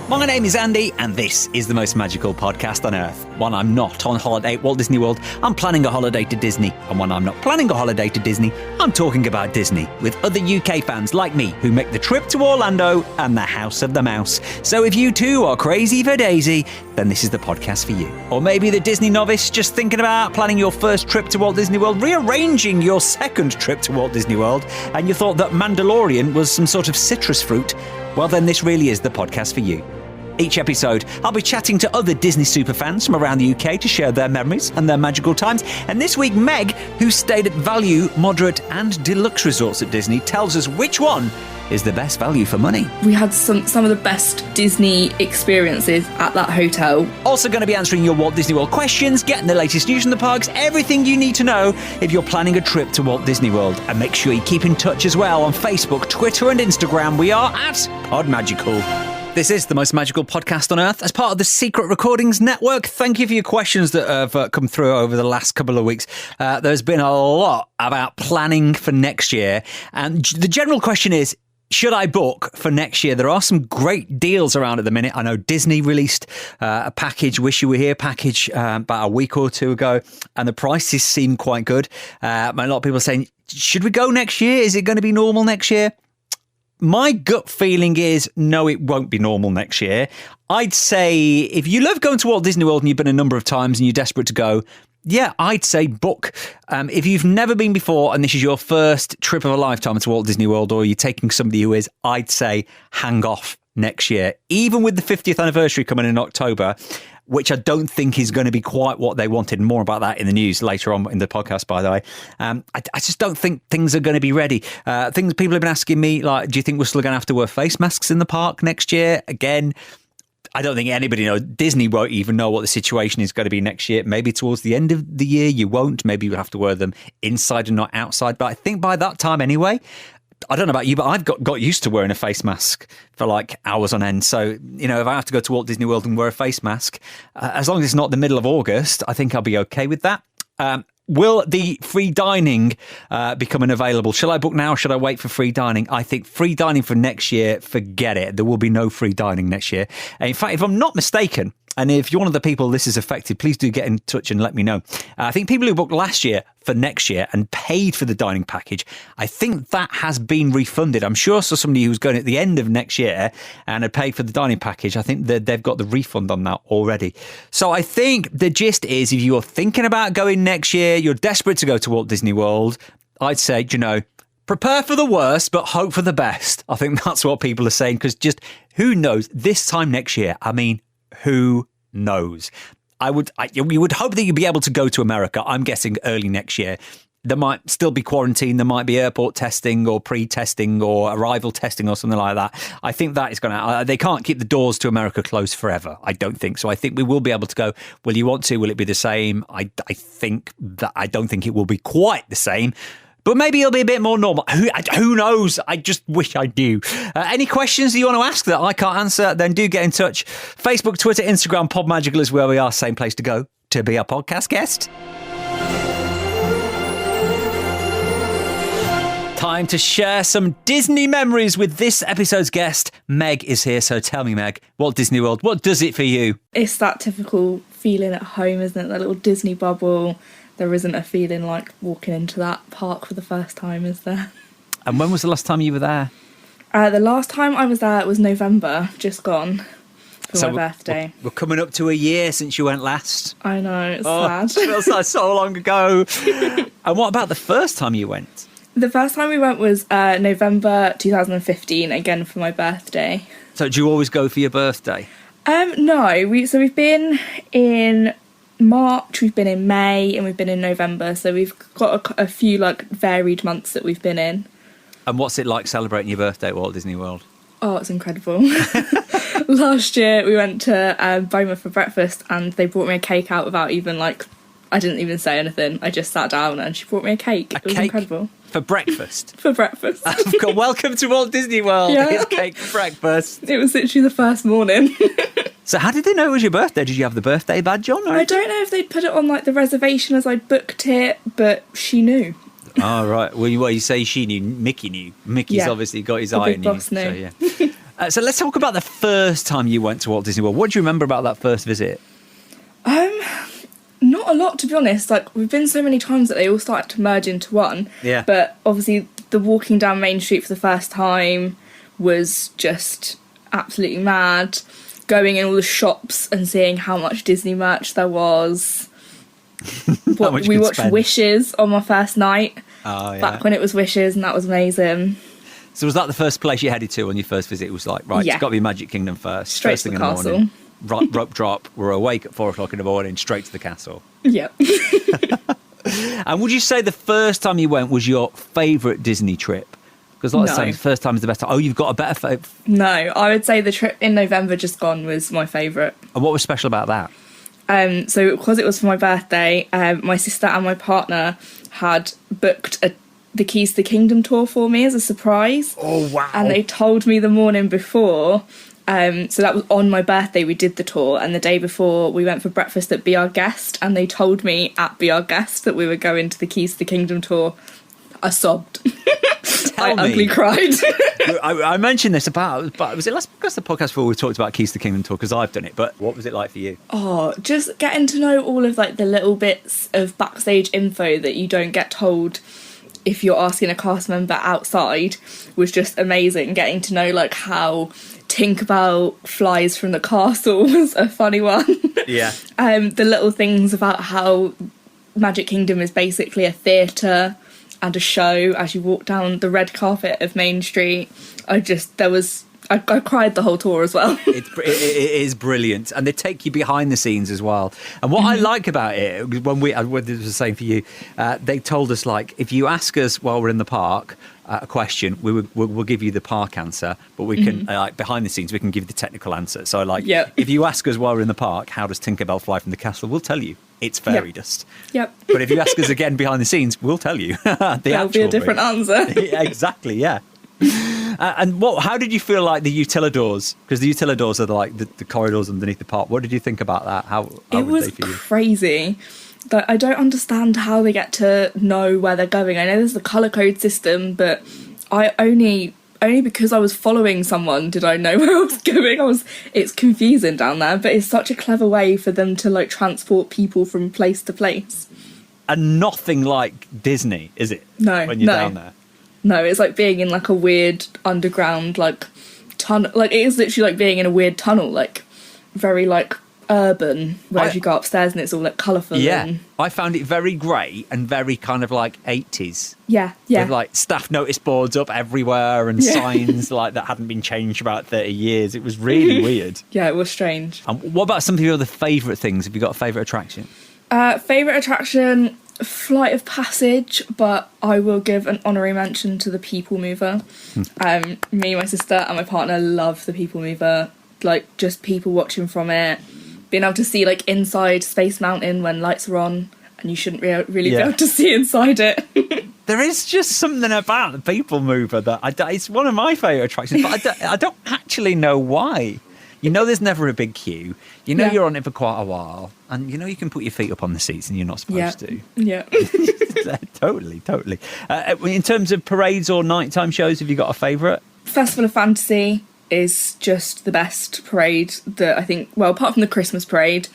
My name is Andy, and this is the most magical podcast on earth. When I'm not on holiday at Walt Disney World, I'm planning a holiday to Disney. And when I'm not planning a holiday to Disney, I'm talking about Disney with other UK fans like me who make the trip to Orlando and the House of the Mouse. So if you too are crazy for Daisy, then this is the podcast for you. Or maybe the Disney novice just thinking about planning your first trip to Walt Disney World, rearranging your second trip to Walt Disney World, and you thought that Mandalorian was some sort of citrus fruit. Well, then this really is the podcast for you. Each episode, I'll be chatting to other Disney superfans from around the UK to share their memories and their magical times. And this week, Meg, who stayed at value, moderate and deluxe resorts at Disney, tells us which one is the best value for money. We had some of the best Disney experiences at that hotel. Also going to be answering your Walt Disney World questions, getting the latest news from the parks, everything you need to know if you're planning a trip to Walt Disney World. And make sure you keep in touch as well on Facebook, Twitter and Instagram. We are at PodMagical. This is the most magical podcast on earth as part of the Secret Recordings Network. Thank you for your questions that have come through over the last couple of weeks. There's been a lot about planning for next year. And the general question is, should I book for next year? There are some great deals around at the minute. I know Disney released a package, Wish You Were Here package, about a week or two ago, and the prices seem quite good. A lot of people are saying, should we go next year? Is it going to be normal next year? My gut feeling is, no, it won't be normal next year. I'd say if you love going to Walt Disney World and you've been a number of times and you're desperate to go, yeah, I'd say book. If you've never been before and this is your first trip of a lifetime to Walt Disney World, or you're taking somebody who is, I'd say hang off next year. Even with the 50th anniversary coming in October, which I don't think is going to be quite what they wanted. More about that in the news later on in the podcast, by the way. I just don't think things are going to be ready. People have been asking me, like, do you think we're still going to have to wear face masks in the park next year? Again, I don't think anybody knows. Disney won't even know what the situation is going to be next year. Maybe towards the end of the year you won't. Maybe you'll have to wear them inside and not outside. But I think by that time anyway, I don't know about you, but I've got used to wearing a face mask for like hours on end. So, if I have to go to Walt Disney World and wear a face mask, as long as it's not the middle of August, I think I'll be okay with that. Will the free dining become available? Shall I book now or should I wait for free dining? I think free dining for next year, forget it. There will be no free dining next year. In fact, if I'm not mistaken, and if you're one of the people this is affected, please do get in touch and let me know. I think people who booked last year for next year and paid for the dining package, I think that has been refunded. I'm sure so somebody who's going at the end of next year and had paid for the dining package, I think that they've got the refund on that already. So I think the gist is, if you're thinking about going next year, you're desperate to go to Walt Disney World, I'd say, prepare for the worst, but hope for the best. I think that's what people are saying, because just who knows this time next year? I mean, who knows? We would hope that you'd be able to go to America. I'm guessing early next year. There might still be quarantine. There might be airport testing or pre-testing or arrival testing or something like that. I think that is going to... they can't keep the doors to America closed forever. I don't think so. I think we will be able to go. Will you want to? Will it be the same? I don't think it will be quite the same. But maybe it'll be a bit more normal. Who knows? I just wish I knew. Any questions that you want to ask that I can't answer, then do get in touch. Facebook, Twitter, Instagram, PodMagical is where we are. Same place to go to be our podcast guest. Time to share some Disney memories with this episode's guest. Meg is here, so tell me, Meg, Walt Disney World, what does it for you? It's that typical feeling at home, isn't it? That little Disney bubble. There isn't a feeling like walking into that park for the first time, is there? And when was the last time you were there? The last time I was there was November, just gone, for my birthday. We're coming up to a year since you went last. I know, it's sad. It feels like so long ago. And what about the first time you went? The first time we went was November 2015, again for my birthday. So do you always go for your birthday? No, we've been in March, we've been in May, and we've been in November, so we've got a few varied months that we've been in. And what's it like celebrating your birthday at Walt Disney World? Oh, it's incredible. Last year we went to Boma for breakfast, and they brought me a cake out without even I didn't even say anything. I just sat down and she brought me a cake. It was incredible. For breakfast? For breakfast. Welcome to Walt Disney World. Yeah. It's cake for breakfast. It was literally the first morning. So how did they know it was your birthday? Did you have the birthday badge on? Or? I don't know if they'd put it on the reservation as I booked it, but she knew. Oh, right. Well, you say she knew. Mickey knew. Mickey's obviously got his eye on you. So, yeah. So let's talk about the first time you went to Walt Disney World. What do you remember about that first visit? Not a lot, to be honest. Like, we've been so many times that they all started to merge into one. Yeah. But obviously, the walking down Main Street for the first time was just absolutely mad. Going in all the shops and seeing how much Disney merch there was. We watched Wishes on my first night. Oh, yeah. Back when it was Wishes, and that was amazing. So was that the first place you headed to on your first visit? It was like, right, it's got to be Magic Kingdom first. Straight first to thing the in the castle. morning. Rope drop. We're awake at 4:00 in the morning, straight to the castle. Yep. And would you say the first time you went was your favourite Disney trip? Because like I was saying, the first time is the best time. Oh, you've got a better favourite? No, I would say the trip in November just gone was my favourite. And what was special about that? So because it was for my birthday, my sister and my partner had booked the Keys to the Kingdom tour for me as a surprise. Oh, wow. And they told me the morning before. So that was on my birthday, we did the tour, and the day before we went for breakfast at Be Our Guest, and they told me at Be Our Guest that we were going to the Keys to the Kingdom tour. I sobbed. I ugly cried. I mentioned this but was it last podcast, the podcast before we talked about Keys to the Kingdom tour, because I've done it, but what was it like for you? Oh, just getting to know all of like the little bits of backstage info that you don't get told if you're asking a cast member outside was just amazing. Getting to know like how Tinkerbell flies from the castle was a funny one. Yeah. The little things about how Magic Kingdom is basically a theatre and a show as you walk down the red carpet of Main Street. I cried the whole tour as well. It is brilliant, and they take you behind the scenes as well. And what I like about it, when this was the same for you, they told us, like, if you ask us while we're in the park a question, we'll give you the park answer, but we can like behind the scenes we can give you the technical answer. So like, if you ask us while we're in the park, how does Tinkerbell fly from the castle, we'll tell you it's fairy dust. Yep. But if you ask us again behind the scenes, we'll tell you There'll be a different answer. Yeah, exactly. Yeah. And how did you feel like the Utilidors? Because the Utilidors are the corridors underneath the park. What did you think about that? How it was they for you? Crazy. I don't understand how they get to know where they're going. I know there's the colour code system, but I only because I was following someone did I know where I was going. It's confusing down there, but it's such a clever way for them to like transport people from place to place. And nothing like Disney, is it? No, when you're down there. No, it's like being in like a weird underground like tunnel. Like it is literally like being in a weird tunnel, like very like urban. Whereas you go upstairs and it's all like colourful. Yeah, I found it very grey and very kind of like 80s. Yeah. With like staff notice boards up everywhere and signs like that hadn't been changed for about 30 years. It was really weird. Yeah, it was strange. What about some of your other favourite things? Have you got a favourite attraction? Favourite attraction, Flight of Passage, but I will give an honorary mention to the People Mover. Me, my sister and my partner love the People Mover. Like, just people watching from it, being able to see like inside Space Mountain when lights are on and you shouldn't really be able to see inside it. There is just something about the People Mover that it's one of my favourite attractions, but I don't actually know why. You know there's never a big queue. You know you're on it for quite a while. And you know you can put your feet up on the seats and you're not supposed to. Yeah. Totally. In terms of parades or nighttime shows, have you got a favourite? Festival of Fantasy is just the best parade that I think, well, apart from the Christmas parade,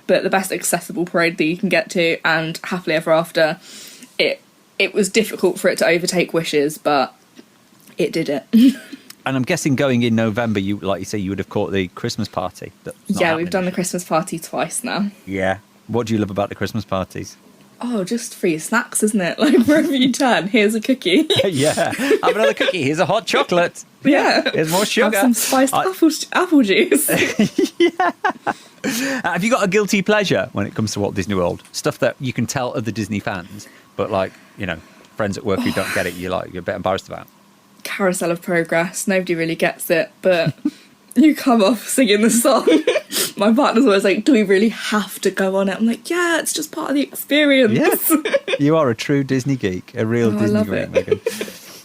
but the best accessible parade that you can get to. And Happily Ever After, it was difficult for it to overtake Wishes, but it did it. And I'm guessing going in November, you would have caught the Christmas party. We've done the Christmas party twice now. Yeah. What do you love about the Christmas parties? Oh, just free snacks, isn't it? Like, wherever you turn, here's a cookie. Yeah. Have another cookie. Here's a hot chocolate. Yeah. Here's more sugar. Have some spiced apple juice. Yeah. Have you got a guilty pleasure when it comes to Walt Disney World? Stuff that you can tell other Disney fans, but like, you know, friends at work who don't get it, you're a bit embarrassed about. Carousel of Progress. Nobody really gets it, but you come off singing the song. My partner's always like, do we really have to go on it? I'm like, yeah, it's just part of the experience. Yes. You are a true Disney geek, a real Disney geek, Megan.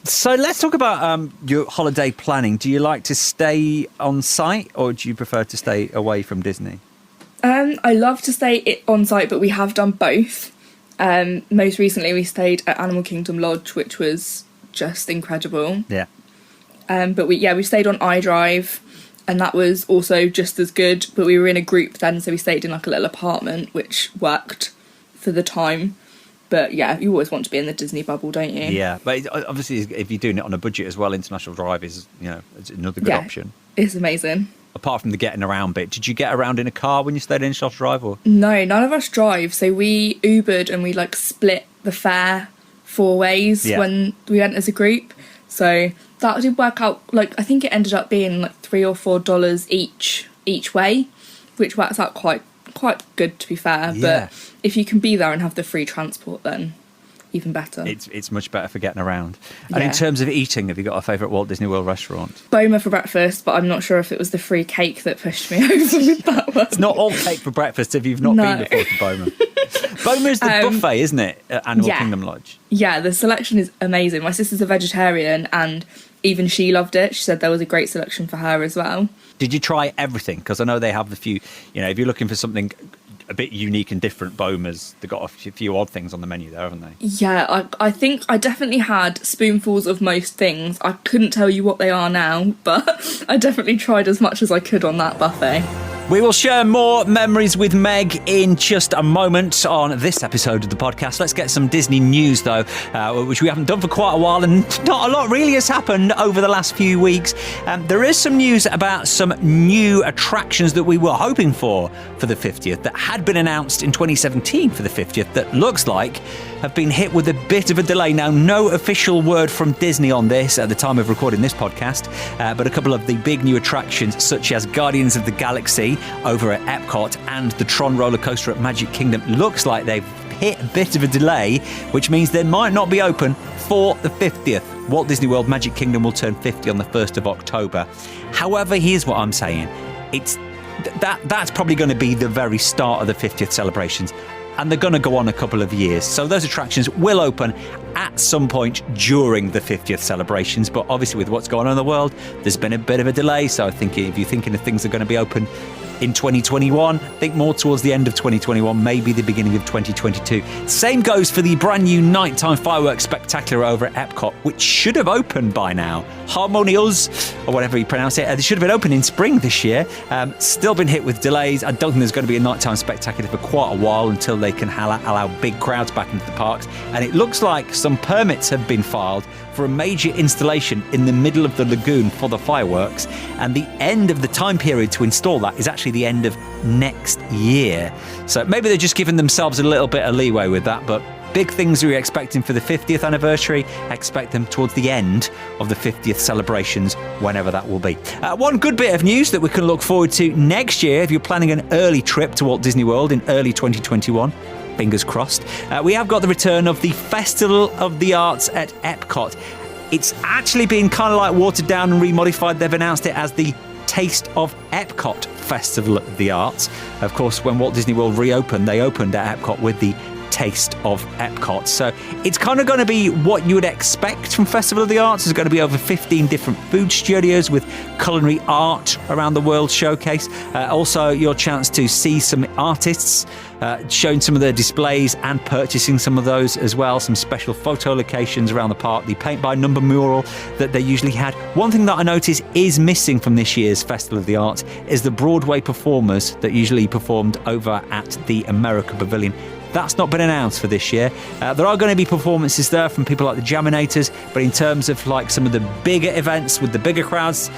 So let's talk about your holiday planning. Do you like to stay on site or do you prefer to stay away from Disney? I love to stay on site, but we have done both. Most recently we stayed at Animal Kingdom Lodge, which was just incredible. Yeah. But we stayed on iDrive, and that was also just as good. But we were in a group then, so we stayed in like a little apartment, which worked for the time. But yeah, you always want to be in the Disney bubble, don't you? Yeah, but obviously if you're doing it on a budget as well, International Drive is, it's another good option. It's amazing. Apart from the getting around bit, did you get around in a car when you stayed in International Drive? Or? No, none of us drive. So we Ubered and we like split the fare 4 ways when we went as a group. So that did work out, like I think it ended up being like $3 or $4 each way, which works out quite good, to be fair. Yeah. But if you can be there and have the free transport, then even better. It's much better for getting around. And in terms of eating, have you got a favourite Walt Disney World restaurant? Boma for breakfast, but I'm not sure if it was the free cake that pushed me over with that one. It's not all cake for breakfast if you've not been before to Boma. Boma is the buffet, isn't it, at Animal Kingdom Lodge? Yeah, the selection is amazing. My sister's a vegetarian and even she loved it. She said there was a great selection for her as well. Did you try everything? Because I know they have a few, if you're looking for something a bit unique and different, Boma's, they've got a few odd things on the menu there, haven't they? Yeah, I think I definitely had spoonfuls of most things. I couldn't tell you what they are now, but I definitely tried as much as I could on that buffet. We will share more memories with Meg in just a moment on this episode of the podcast. Let's get some Disney news, though, which we haven't done for quite a while, and not a lot really has happened over the last few weeks. There is some news about some new attractions that we were hoping for the 50th that had been announced in 2017 for the 50th that looks like have been hit with a bit of a delay. Now, no official word from Disney on this at the time of recording this podcast, but a couple of the big new attractions, such as Guardians of the Galaxy over at Epcot and the Tron roller coaster at Magic Kingdom, looks like they've hit a bit of a delay, which means they might not be open for the 50th. Walt Disney World Magic Kingdom will turn 50 on the 1st of October. However, here's what I'm saying. That's probably going to be the very start of the 50th celebrations, and they're going to go on a couple of years. So those attractions will open at some point during the 50th celebrations. But obviously with what's going on in the world, there's been a bit of a delay. So I think if you're thinking of things that are going to be open in 2021, think more towards the end of 2021, maybe the beginning of 2022. Same goes for the brand new nighttime fireworks spectacular over at Epcot, which should have opened by now. Harmonious, or whatever you pronounce it, they should have been open in spring this year. Still been hit with delays. I don't think there's going to be a nighttime spectacular for quite a while until they can allow big crowds back into the parks. And it looks like some permits have been filed for a major installation in the middle of the lagoon for the fireworks, and the end of the time period to install that is actually the end of next year. So maybe they're just giving themselves a little bit of leeway with that, but big things we're expecting for the 50th anniversary. Expect them towards the end of the 50th celebrations, whenever that will be. One good bit of news that we can look forward to next year, if you're planning an early trip to Walt Disney World in early 2021, fingers crossed, we have got the return of the Festival of the Arts at Epcot. It's actually been kind of like watered down and remodified. They've announced it as the Taste of Epcot Festival of the Arts. Of course, when Walt Disney World reopened, they opened at Epcot with the Taste of Epcot. So it's kind of going to be what you would expect from Festival of the Arts. There's going to be over 15 different food studios with culinary art around the world showcase. Also, your chance to see some artists showing some of their displays and purchasing some of those as well. Some special photo locations around the park. The paint by number mural that they usually had. One thing that I noticed is missing from this year's Festival of the Arts is the Broadway performers that usually performed over at the America Pavilion. That's not been announced for this year. There are going to be performances there from people like the Jaminators, but in terms of like some of the bigger events with the bigger crowds,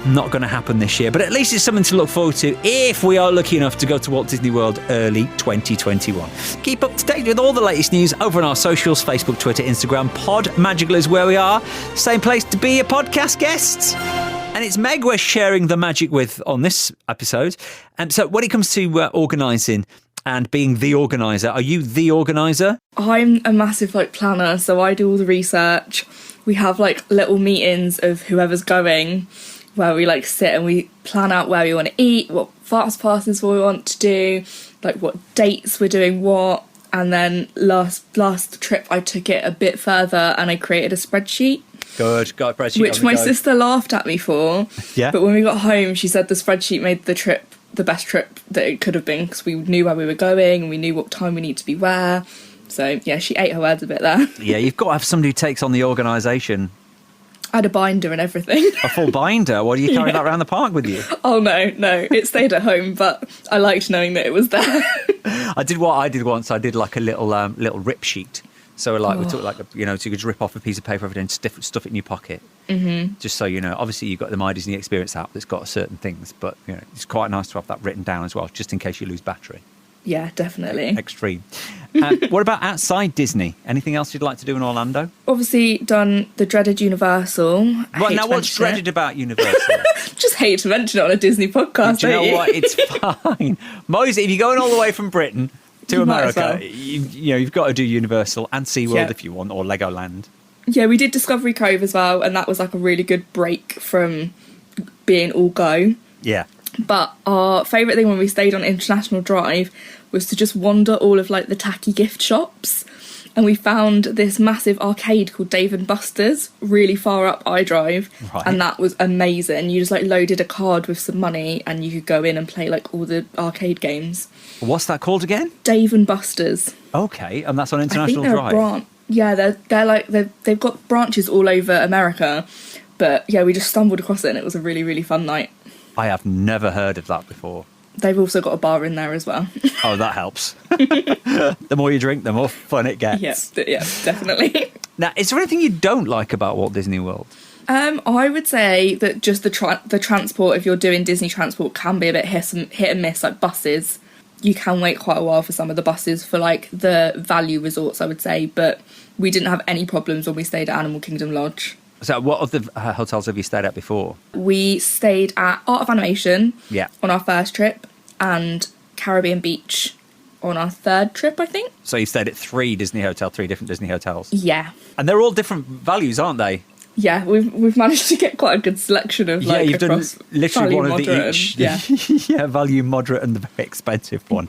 not going to happen this year. But at least it's something to look forward to if we are lucky enough to go to Walt Disney World early 2021. Keep up to date with all the latest news over on our socials, Facebook, Twitter, Instagram. Pod Magical is where we are. Same place to be a podcast guest. And it's Meg we're sharing the magic with on this episode. And so when it comes to organising and being the organiser, are you the organiser? I'm a massive planner, so I do all the research. We have little meetings of whoever's going, where we sit and we plan out where we want to eat, what fast passes we want to do, what dates we're doing what. And then last trip I took it a bit further and I created a spreadsheet. Good, got a spreadsheet. Which my sister laughed at me for. Yeah. But when we got home, she said the spreadsheet made the trip the best trip that it could have been, because we knew where we were going and we knew what time we need to be where. So yeah, she ate her words a bit there. Yeah, you've got to have somebody who takes on the organisation. I had a binder and everything. A full binder? What, do you carry that around the park with you? Oh, no. It stayed at home, but I liked knowing that it was there. I did what I did once. I did like a little rip sheet. So like we took like so you could just rip off a piece of paper every day and stuff it in your pocket. Mm-hmm. Just so you know. Obviously, you've got the My Disney Experience app that's got certain things, but it's quite nice to have that written down as well, just in case you lose battery. Yeah, definitely. Extreme. What about outside Disney? Anything else you'd like to do in Orlando? Obviously done the dreaded Universal. What's dreaded about Universal? Just hate to mention it on a Disney podcast, Do you know what? It's fine. Mosey, if you're going all the way from Britain to America, you've got to do Universal and SeaWorld if you want, or Legoland. Yeah, we did Discovery Cove as well, and that was like a really good break from being all go. Yeah. But our favourite thing when we stayed on International Drive was to just wander all of like the tacky gift shops, and we found this massive arcade called Dave & Buster's really far up iDrive, and that was amazing. You just like loaded a card with some money and you could go in and play like all the arcade games. What's that called again? Dave & Buster's. Okay, and that's on International Drive. They've got branches all over America, but yeah, we just stumbled across it and it was a really, really fun night. I have never heard of that before. They've also got a bar in there as well. Oh, that helps. The more you drink, the more fun it gets. Yeah, definitely. Now, is there anything you don't like about Walt Disney World? I would say that just the transport, if you're doing Disney transport, can be a bit hit and miss, like buses. You can wait quite a while for some of the buses for like the value resorts, I would say, but we didn't have any problems when we stayed at Animal Kingdom Lodge. So what other hotels have you stayed at before? We stayed at Art of Animation on our first trip, and Caribbean Beach on our third trip, I think. So you stayed at three different Disney hotels? Yeah. And they're all different values, aren't they? Yeah, we've managed to get quite a good selection of like you've done literally one of the each. Yeah, value, moderate, and the very expensive one.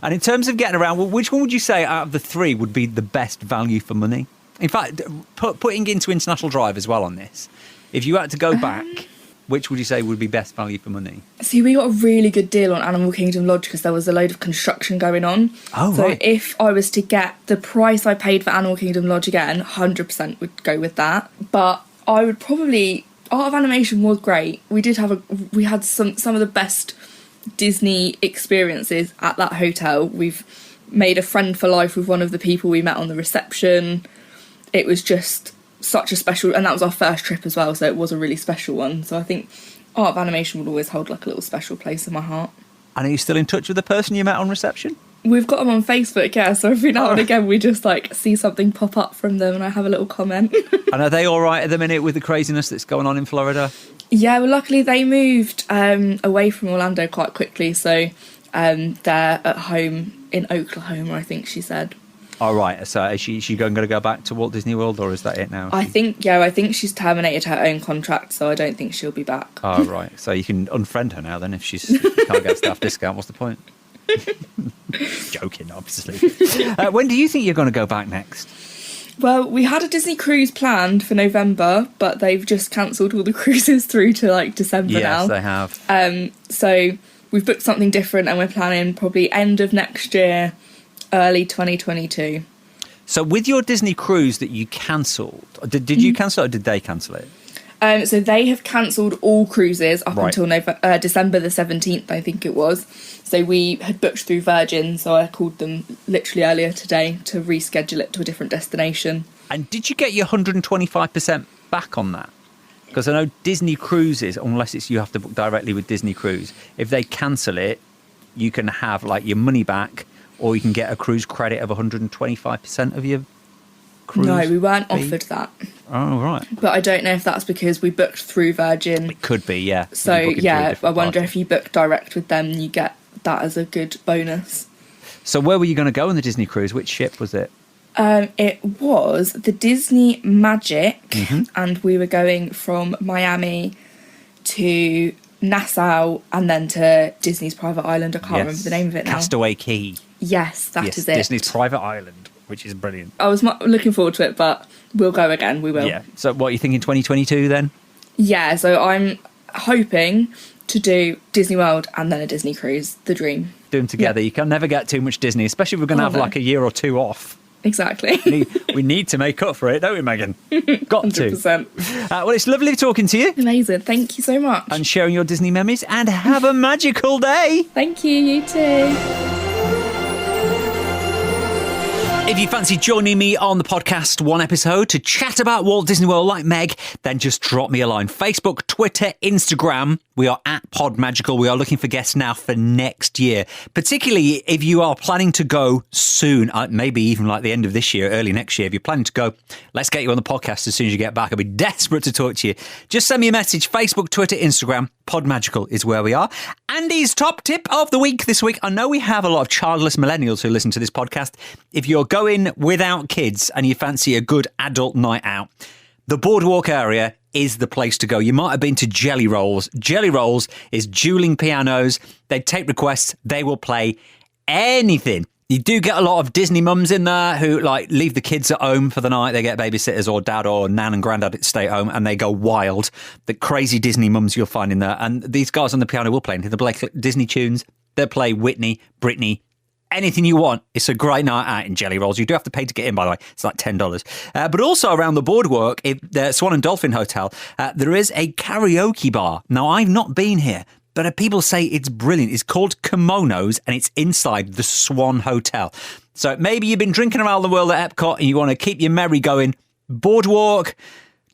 And in terms of getting around, which one would you say out of the three would be the best value for money? In fact, putting into International Drive as well on this, if you had to go back, which would you say would be best value for money? See, we got a really good deal on Animal Kingdom Lodge because there was a load of construction going on. Oh, so right. If I was to get the price I paid for Animal Kingdom Lodge again, 100% would go with that. But I would probably... Art of Animation was great. We had some of the best Disney experiences at that hotel. We've made a friend for life with one of the people we met on the reception. It was just such a special, and that was our first trip as well, so it was a really special one. So I think Art of Animation would always hold like a little special place in my heart. And are you still in touch with the person you met on reception? We've got them on Facebook, yeah, so every now and again we just like see something pop up from them and I have a little comment. And are they all right at the minute with the craziness that's going on in Florida? Yeah, well luckily they moved away from Orlando quite quickly, so they're at home in Oklahoma, I think she said. All right, so is she going to go back to Walt Disney World, or is that it now? I think she's terminated her own contract, so I don't think she'll be back. Oh, right. So you can unfriend her now then if she can't get staff discount. What's the point? Joking, obviously. When do you think you're going to go back next? Well, we had a Disney cruise planned for November, but they've just cancelled all the cruises through to like December now. Yes, they have. So we've booked something different and we're planning probably end of next year, early 2022. So with your Disney cruise that you cancelled, did you cancel it or did they cancel it? So they have cancelled all cruises up until December the 17th, I think it was. So we had booked through Virgin, so I called them literally earlier today to reschedule it to a different destination. And did you get your 125% back on that? Because I know Disney cruises, unless it's you have to book directly with Disney Cruise, if they cancel it, you can have like your money back, or you can get a cruise credit of 125% of your cruise. No, we weren't offered that. Oh, right. But I don't know if that's because we booked through Virgin. It could be, yeah. So, yeah, I wonder if you book direct with them, you get that as a good bonus. So where were you going to go on the Disney cruise? Which ship was it? It was the Disney Magic, and we were going from Miami to Nassau and then to Disney's private island. I can't remember the name of it now. Castaway Cay. Yes, that is it. Disney's private island, which is brilliant. I was looking forward to it, but we'll go again. We will. Yeah. So what are you thinking, 2022 then? Yeah, so I'm hoping to do Disney World and then a Disney cruise. The dream. Do them together. Yeah. You can never get too much Disney, especially if we're going to have like a year or two off. Exactly. We need to make up for it, don't we, Megan? Got 100%. to. Well, it's lovely talking to you. Amazing. Thank you so much. And sharing your Disney memories, and have a magical day. Thank you. You too. If you fancy joining me on the podcast one episode to chat about Walt Disney World like Meg, then just drop me a line. Facebook, Twitter, Instagram. We are at Podmagical. We are looking for guests now for next year, particularly if you are planning to go soon, maybe even like the end of this year, early next year. If you're planning to go, let's get you on the podcast as soon as you get back. I'll be desperate to talk to you. Just send me a message. Facebook, Twitter, Instagram. Podmagical is where we are. Andy's top tip of the week this week. I know we have a lot of childless millennials who listen to this podcast. If you're going without kids and you fancy a good adult night out, the boardwalk area is the place to go. You might have been to Jelly Rolls. Jelly Rolls is dueling pianos. They take requests. They will play anything. You do get a lot of Disney mums in there who like leave the kids at home for the night. They get babysitters or dad or nan and granddad stay at home and they go wild. The crazy Disney mums you'll find in there. And these guys on the piano will play anything. They'll play Disney tunes. They'll play Whitney, Britney, anything you want. It's a great night out in Jelly Rolls. You do have to pay to get in, by the way. It's like $10. But also around the boardwalk, the Swan and Dolphin Hotel, there is a karaoke bar. Now, I've not been here, but people say it's brilliant. It's called Kimonos, and it's inside the Swan Hotel. So maybe you've been drinking around the world at Epcot and you want to keep your merry going. Boardwalk,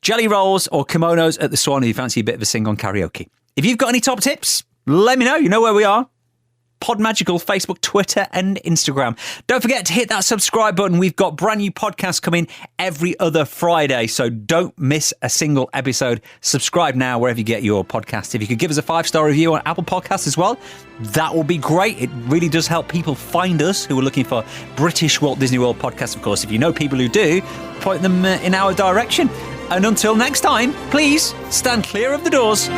Jelly Rolls, or Kimonos at the Swan if you fancy a bit of a sing on karaoke. If you've got any top tips, let me know. You know where we are. Podmagical, Facebook, Twitter, and Instagram. Don't forget to hit that subscribe button. We've got brand new podcasts coming every other Friday, so don't miss a single episode. Subscribe now wherever you get your podcasts. If you could give us a 5-star review on Apple Podcasts as well, that will be great. It really does help people find us who are looking for British Walt Disney World podcasts, of course. If you know people who do, point them in our direction. And until next time, please stand clear of the doors.